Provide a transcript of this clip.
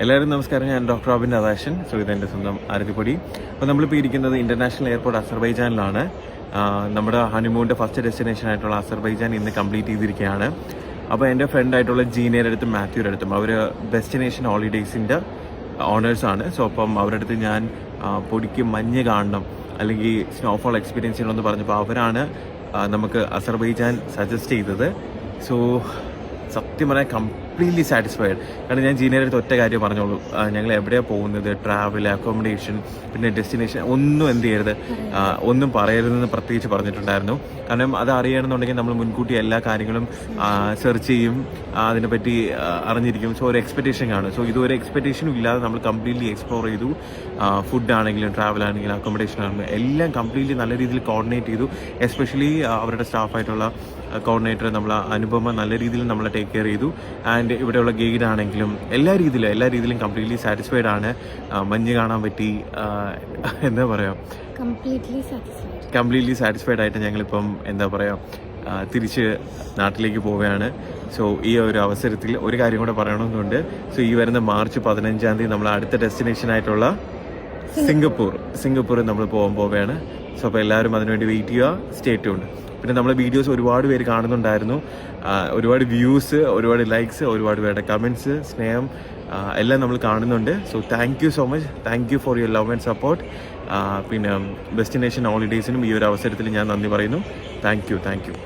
എല്ലാവരും നമസ്കാരം. ഞാൻ ഡോക്ടർ റോബിൻ രാധാകൃഷ്ണൻ. സോ ഇതെൻ്റെ സ്വന്തം ആരതിപ്പൊടി. അപ്പോൾ നമ്മളിപ്പോൾ ഇരിക്കുന്നത് ഇന്റർനാഷണൽ എയർപോർട്ട് അസർബൈജാനിലാണ്. നമ്മുടെ ഹണിമൂണിൻ്റെ ഫസ്റ്റ് ഡെസ്റ്റിനേഷൻ ആയിട്ടുള്ള അസർബൈജാൻ ഇന്ന് കംപ്ലീറ്റ് ചെയ്തിരിക്കുകയാണ്. അപ്പോൾ എൻ്റെ ഫ്രണ്ടായിട്ടുള്ള ജീനയുടെ അടുത്തും മാത്യുയുടെ അടുത്തും അവർ ഡെസ്റ്റിനേഷൻ ഹോളിഡേയ്സിൻ്റെ ഓണേഴ്സാണ്. സോ അപ്പം അവരുടെ അടുത്ത് ഞാൻ പൊടിക്ക് മഞ്ഞ് കാണണം അല്ലെങ്കിൽ സ്നോഫോൾ എക്സ്പീരിയൻസ് ചെയ്യണമെന്ന് പറഞ്ഞപ്പോൾ അവരാണ് നമുക്ക് അസർബൈജാൻ സജസ്റ്റ് ചെയ്തത്. സോ സത്യം പറയാൻ കംപ്ലീറ്റ്ലി സാറ്റിസ്ഫൈഡ്. കാരണം ഞാൻ ജീനയുടെ അടുത്ത് ഒറ്റ കാര്യം പറഞ്ഞോളൂ, ഞങ്ങൾ എവിടെയാണ് പോകുന്നത്, ട്രാവൽ, അക്കോമഡേഷൻ, പിന്നെ ഡെസ്റ്റിനേഷൻ ഒന്നും എന്ത് ചെയ്യരുത്, ഒന്നും പറയരുതെന്ന് പ്രത്യേകിച്ച് പറഞ്ഞിട്ടുണ്ടായിരുന്നു. കാരണം അത് അറിയണമെന്നുണ്ടെങ്കിൽ നമ്മൾ മുൻകൂട്ടി എല്ലാ കാര്യങ്ങളും സെർച്ച് ചെയ്യും, അതിനെപ്പറ്റി അറിഞ്ഞിരിക്കും. സോ ഒരു എക്സ്പെക്റ്റേഷൻ കാണും. സോ ഇതൊരു എക്സ്പെക്റ്റേഷനും ഇല്ലാതെ നമ്മൾ കംപ്ലീറ്റ്ലി എക്സ്പ്ലോർ ചെയ്തു. ഫുഡ് ആണെങ്കിലും ട്രാവൽ ആണെങ്കിലും അക്കോമഡേഷൻ ആണെങ്കിലും എല്ലാം കംപ്ലീറ്റ്ലി നല്ല രീതിയിൽ കോർഡിനേറ്റ് ചെയ്തു. എസ്പെഷ്യലി അവരുടെ സ്റ്റാഫായിട്ടുള്ള കോർഡിനേറ്റർ നമ്മളെ അനുപമ നല്ല രീതിയിൽ നമ്മളെ ടേക്ക് കെയർ ചെയ്തു. ആൻഡ് ഇവിടെയുള്ള ഗൈഡ് ആണെങ്കിലും എല്ലാ രീതിയിലും കംപ്ലീറ്റ്ലി സാറ്റിസ്ഫൈഡ് ആണ്. മഞ്ഞ് കാണാൻ പറ്റി, എന്താ പറയുക, കംപ്ലീറ്റ്ലി സാറ്റിസ്ഫൈഡ് ആയിട്ട് ഞങ്ങളിപ്പം എന്താ പറയുക തിരിച്ച് നാട്ടിലേക്ക് പോവുകയാണ്. സോ ഈ ഒരു അവസരത്തിൽ ഒരു കാര്യം കൂടെ പറയണമെന്നുണ്ട്. സോ ഈ വരുന്ന മാർച്ച് 15-ാം തീയതി നമ്മൾ അടുത്ത ഡെസ്റ്റിനേഷൻ ആയിട്ടുള്ള സിംഗപ്പൂർ നമ്മൾ പോവുകയാണ്. സോ അപ്പോൾ എല്ലാവരും അതിനുവേണ്ടി വെയിറ്റ് ചെയ്യുക. Stay tuned. പിന്നെ നമ്മളെ വീഡിയോസ് ഒരുപാട് പേര് കാണുന്നുണ്ടായിരുന്നു. ഒരുപാട് വ്യൂസ്, ഒരുപാട് ലൈക്സ്, ഒരുപാട് പേരുടെ കമൻറ്റ്സ്, സ്നേഹം എല്ലാം നമ്മൾ കാണുന്നുണ്ട്. So thank you so much. Thank you for your love and support. പിന്നെ ഡെസ്റ്റിനേഷൻ ഹോളിഡേയ്സിനും ഈ ഒരു അവസരത്തിൽ ഞാൻ നന്ദി പറയുന്നു. Thank you.